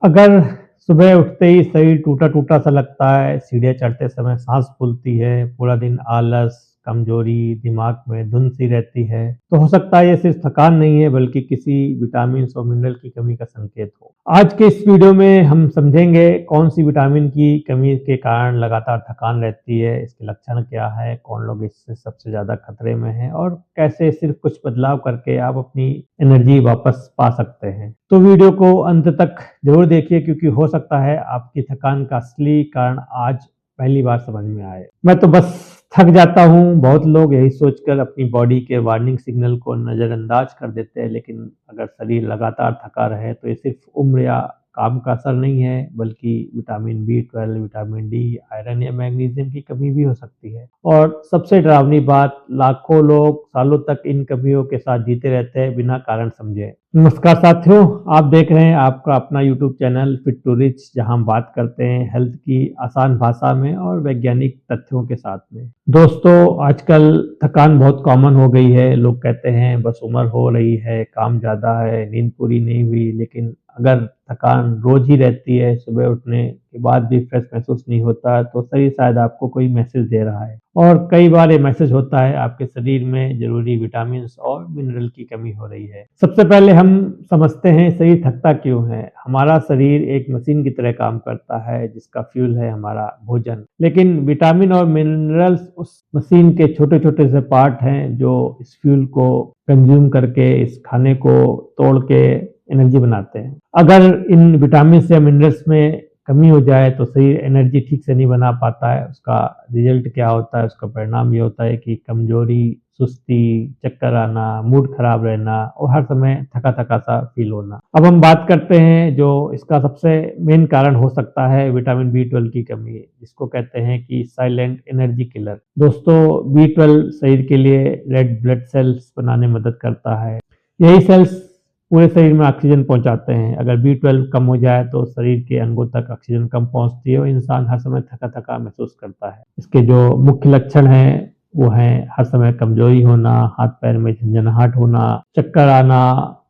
अगर सुबह उठते ही शरीर टूटा-टूटा सा लगता है, सीढ़ियाँ चढ़ते समय साँस फूलती है, पूरा दिन आलस, कमज़ोरी, दिमाग में धुंध सी रहती है, तो हो सकता है ये सिर्फ़ थकान नहीं है बल्कि किसी विटामिन्स और मिनरल की कमी का संकेत हो। आज के इस वीडियो में हम समझेंगे कौन-सी विटामिन की कमी के कारण लगातार थकान रहती है, इसके लक्षण क्या हैं, कौन लोग इससे सबसे ज़्यादा खतरे में हैं और कैसे सिर्फ़ कुछ बदलाव करके आप अपनी एनर्जी वापस पा सकते हैं। तो वीडियो को अंत तक ज़रूर देखिए क्योंकि हो सकता है आपकी थकान का असली कारण आज पहली बार समझ में आए। मैं तो बस थक जाता हूँ, बहुत लोग यही सोचकर अपनी बॉडी के वार्निंग सिग्नल को नज़रअंदाज कर देते हैं, लेकिन अगर शरीर लगातार थका रहे तो ये सिर्फ उम्र या काम का असर नहीं है, बल्कि vitamin B12, vitamin D, iron या मैग्नीशियम की कमी भी हो सकती है। और सबसे डरावनी बात, लाखों लोग सालों तक इन कमियों के साथ जीते रहते हैं बिना कारण समझे। नमस्कार साथियों, आप देख रहे हैं आपका अपना YouTube channel fit to rich, जहां हम बात करते हैं हेल्थ की आसान भाषा में और वैज्ञानिक तथ्यों के साथ में। दोस्तों, आजकल थकान बहुत कॉमन हो गई है। लोग कहते हैं बस उम्र हो रही है, काम ज़्यादा है, नींद पूरी नहीं हुई, लेकिन अगर थकान रोज ही रहती है, सुबह उठने के बाद भी फ्रेश महसूस नहीं होता, तो शरीर शायद आपको कोई मैसेज दे रहा है। और कई बार ये मैसेज होता है आपके शरीर में ज़रूरी विटामिन्स और मिनरल की कमी हो रही है। सबसे पहले हम समझते हैं शरीर थकता क्यों है। हमारा शरीर एक मशीन की तरह काम करता है जिसका फ्यूल है हमारा भोजन। लेकिन विटामिन और मिनरल्स उस मशीन के छोटे-छोटे से पार्ट हैं जो इस फ्यूल को कंज्यूम करके इस खाने को तोड़ के एनर्जी बनाते हैं। अगर इन विटामिन्स या मिनरल्स में कमी हो जाए तो शरीर एनर्जी ठीक से नहीं बना पाता है। उसका रिजल्ट क्या होता है, उसका परिणाम ये होता है कि कमजोरी, सुस्ती, चक्कर आना, मूड खराब रहना और हर समय थका-थका सा फील होना। अब हम बात करते हैं जो इसका सबसे मेन कारण हो सकता है विटामिन B12 की कमी, जिसको कहते हैं कि साइलेंट एनर्जी किलर। दोस्तों, B12 शरीर के लिए रेड ब्लड सेल्स बनाने में मदद करता है। यही सेल्स पूरे शरीर में ऑक्सीजन पहुंचाते हैं। अगर B12 कम हो जाए तो शरीर के अंगों तक ऑक्सीजन कम पहुंचती है और इंसान हर समय थका-थका महसूस करता है। इसके जो मुख्य लक्षण हैं वो हैं हर समय कमजोरी होना, हाथ-पैर में झंझनाहट होना, चक्कर आना,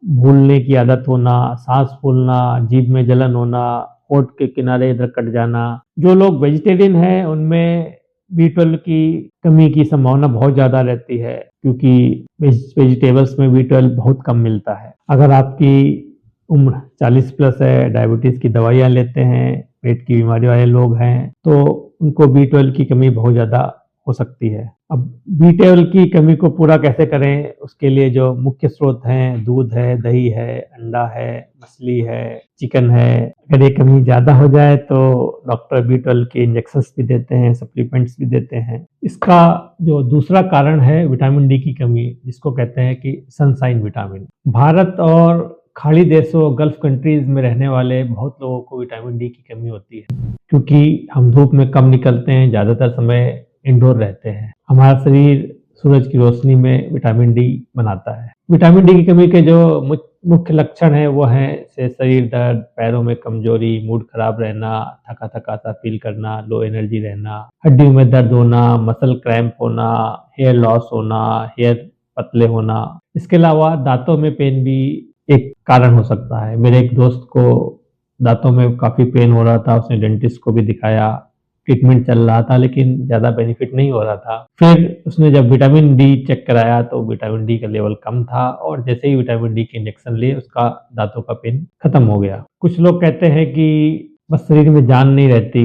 भूलने की आदत होना, सांस फूलना, जीभ में जलन होना, होंठ के किनारे इधर कट जाना। जो लोग वेजिटेरियन हैं उनमें B12 की कमी की संभावना बहुत ज़्यादा रहती है क्योंकि वेजिटेबल्स में B12 बहुत कम मिलता है। अगर आपकी उम्र 40 प्लस है, डायबिटीज़ की दवाइयाँ लेते हैं, पेट की बीमारी वाले लोग हैं, तो उनको B12 की कमी बहुत ज़्यादा हो सकती है। अब B12 की कमी को पूरा कैसे करें, उसके लिए जो मुख्य स्रोत हैं, दूध है, दही है, अंडा है, मछली है, चिकन है। अगर ये कमी ज़्यादा हो जाए तो डॉक्टर B12 के इंजेक्शंस भी देते हैं, सप्लीमेंट्स भी देते हैं। इसका जो दूसरा कारण है विटामिन डी की कमी, जिसको कहते हैं कि सनशाइन विटामिन। भारत और खाड़ी देशों, गल्फ कंट्रीज में रहने वाले बहुत लोगों को विटामिन डी की कमी होती है क्योंकि हम धूप में कम निकलते हैं, ज़्यादातर समय इंडोर रहते हैं। हमारा शरीर सूरज की रोशनी में विटामिन डी बनाता है। विटामिन डी की कमी के जो मुख्य लक्षण हैं वो हैं शरीर दर्द, पैरों में कमजोरी, मूड खराब रहना, थका-थका सा फील करना, लो एनर्जी रहना, हड्डियों में दर्द होना, मसल क्रैम्प होना, हेयर लॉस होना, हेयर पतले होना। इसके अलावा दांतों में पेन भी एक कारण हो सकता है। मेरे एक दोस्त को दांतों में काफ़ी पेन हो रहा था, उसने डेंटिस्ट को भी दिखाया, ट्रीटमेंट चल रहा था लेकिन ज़्यादा बेनिफिट नहीं हो रहा था। फिर उसने जब विटामिन डी चेक कराया तो विटामिन डी का लेवल कम था और जैसे ही विटामिन डी के इंजेक्शन लिए उसका दांतों का पेन खत्म हो गया। कुछ लोग कहते हैं कि बस शरीर में जान नहीं रहती,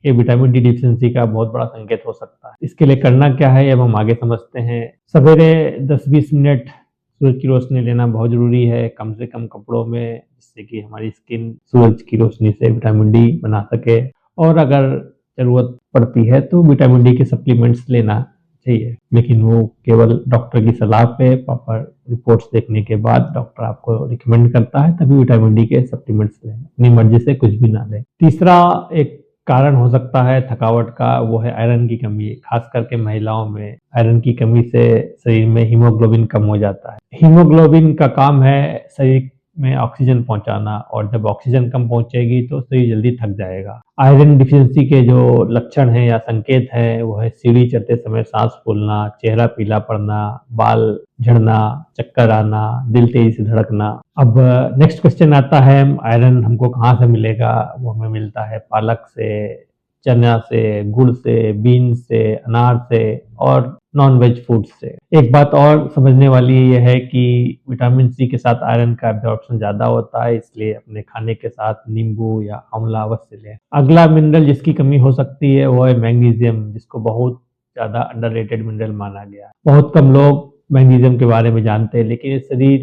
ये विटामिन डी डिफिशिएंसी का बहुत बड़ा संकेत हो सकता है। इसके लिए करना क्या है अब हम आगे समझते हैं। सवेरे 10-20 मिनट सूरज की रोशनी लेना बहुत ज़रूरी है, कम से कम कपड़ों में, जिससे कि हमारी स्किन सूरज की रोशनी से विटामिन डी बना सके। और अगर ज़रूरत पड़ती है तो विटामिन डी के सप्लीमेंट्स लेना चाहिए, लेकिन वो केवल डॉक्टर की सलाह पे प्रॉपर रिपोर्ट्स देखने के बाद डॉक्टर आपको रिकमेंड करता है तभी विटामिन डी के सप्लीमेंट्स लें, अपनी मर्जी से कुछ भी ना लें। तीसरा एक कारण हो सकता है थकावट का, वो है आयरन की कमी। खास करके महिलाओं में आयरन की कमी से शरीर में हीमोग्लोबिन कम हो जाता है। हीमोग्लोबिन का काम है शरीर में ऑक्सीजन पहुंचाना, और जब ऑक्सीजन कम पहुंचेगी तो शरीर जल्दी थक जाएगा। आयरन डिफिशिएंसी के जो लक्षण हैं या संकेत हैं वो है सीढ़ी चढ़ते समय सांस फूलना, चेहरा पीला पड़ना, बाल झड़ना, चक्कर आना, दिल तेजी से धड़कना। अब नेक्स्ट क्वेश्चन आता है, आयरन हमको कहाँ से मिलेगा? वो हमें मिलता है पालक से, चना से, गुड़ से, बीन से, अनार से और नॉन वेज फूड से। एक बात और समझने वाली ये है कि विटामिन सी के साथ आयरन का एब्जॉर्प्शन ज़्यादा होता है, इसलिए अपने खाने के साथ नींबू या आंवला अवश्य लें। अगला मिनरल जिसकी कमी हो सकती है वो है मैग्नीशियम, जिसको बहुत ज़्यादा अंडररेटेड मिनरल माना गया है। बहुत कम लोग मैग्नीशियम के बारे में जानते हैं, लेकिन ये शरीर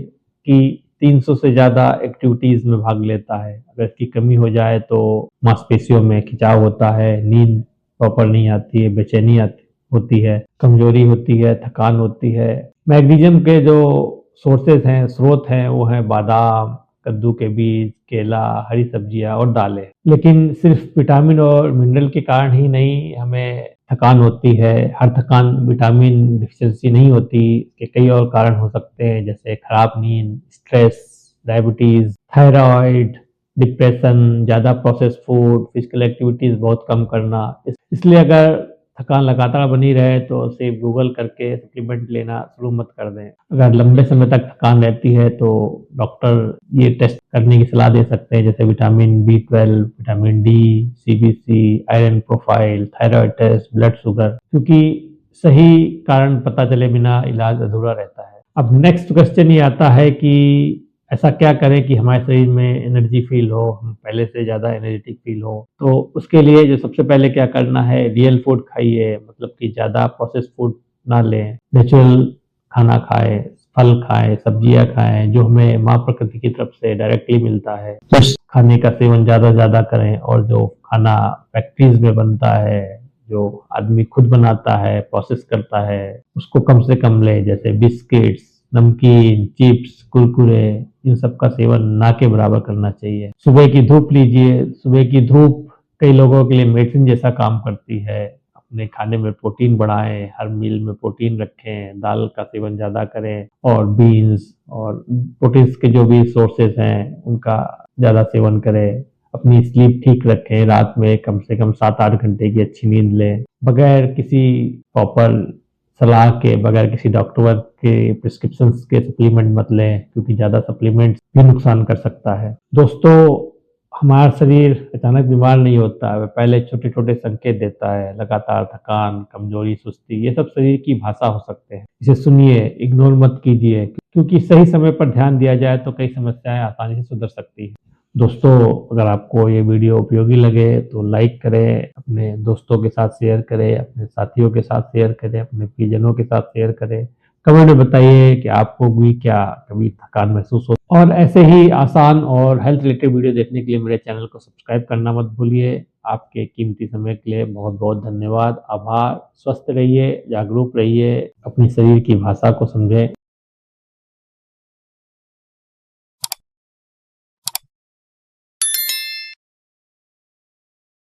की 300 से ज़्यादा एक्टिविटीज़ में भाग लेता है। अगर इसकी कमी हो जाए तो मांसपेशियों में खिंचाव होता है, नींद प्रॉपर नहीं आती है, बेचैनी आती होती है, कमजोरी होती है, थकान होती है। मैग्नीशियम के जो सोर्सेज हैं, स्रोत हैं, वो हैं बादाम, कद्दू के बीज, केला, हरी सब्जियां और दालें। लेकिन सिर्फ विटामिन और मिनरल के कारण ही नहीं हमें थकान होती है। हर थकान विटामिन डिफिशिएंसी नहीं होती, इसके कई और कारण हो सकते हैं, जैसे खराब नींद, स्ट्रेस, डायबिटीज, थायराइड, डिप्रेशन, ज़्यादा प्रोसेस फूड, फिजिकल एक्टिविटीज़ बहुत कम करना। इसलिए अगर थकान लगातार बनी रहे तो सिर्फ गूगल करके सप्लीमेंट लेना शुरू मत कर दें। अगर लंबे समय तक थकान रहती है तो डॉक्टर ये टेस्ट करने की सलाह दे सकते हैं, जैसे vitamin B12, vitamin D, CBC, iron profile, thyroid test, blood sugar, क्योंकि सही कारण पता चले बिना इलाज अधूरा रहता है। अब नेक्स्ट क्वेश्चन ये आता है कि ऐसा क्या करें कि हमारे शरीर में एनर्जी फील हो, हम पहले से ज़्यादा एनर्जेटिक फील हो? तो उसके लिए जो सबसे पहले क्या करना है, रियल फूड खाइए, मतलब कि ज़्यादा प्रोसेस्ड फूड ना लें, नेचुरल खाना खाएं, फल खाएं, सब्जियां खाएं, जो हमें माँ प्रकृति की तरफ से डायरेक्टली मिलता है। उस खाने का सेवन ज़्यादा से ज़्यादा करें, और जो खाना फैक्ट्रीज में बनता है, जो आदमी खुद बनाता है, प्रोसेस करता है, उसको कम से कम लें, जैसे बिस्किट्स, नमकीन, चिप्स, कुरकुरे, इन सब का सेवन ना के बराबर करना चाहिए। सुबह की धूप लीजिए, सुबह की धूप कई लोगों के लिए मेडिसिन जैसा काम करती है। अपने खाने में प्रोटीन बढ़ाएं, हर मील में प्रोटीन रखें, दाल का सेवन ज़्यादा करें, और बीन्स और प्रोटीन्स के जो भी सोर्सेज हैं उनका ज़्यादा सेवन करें। अपनी स्लीप ठीक रखें, रात में कम से कम 7-8 घंटे की अच्छी नींद लें, बगैर किसी प्रॉपर सलाह के, बगैर किसी डॉक्टर के प्रिस्क्रिप्शन के सप्लीमेंट मत लें, क्योंकि ज़्यादा सप्लीमेंट भी नुकसान कर सकता है। दोस्तों, हमारा शरीर अचानक बीमार नहीं होता है, वह पहले छोटे छोटे संकेत देता है। लगातार थकान, कमजोरी, सुस्ती, ये सब शरीर की भाषा हो सकते हैं। इसे सुनिए, इग्नोर मत कीजिए, क्योंकि सही समय पर ध्यान दिया जाए तो कई समस्याएं आसानी से सुधर सकती हैं। दोस्तों, अगर आपको ये वीडियो उपयोगी लगे तो लाइक करें, अपने दोस्तों के साथ शेयर करें, अपने साथियों के साथ शेयर करें, अपने प्रियजनों के साथ शेयर करें। कमेंट में बताइए कि आपको भी क्या कभी थकान महसूस हो। और ऐसे ही आसान और हेल्थ रिलेटेड वीडियो देखने के लिए मेरे चैनल को सब्सक्राइब करना मत भूलिए। आपके कीमती समय के लिए बहुत बहुत धन्यवाद, आभार। स्वस्थ रहिए, जागरूक रहिए, अपने शरीर की भाषा को समझें।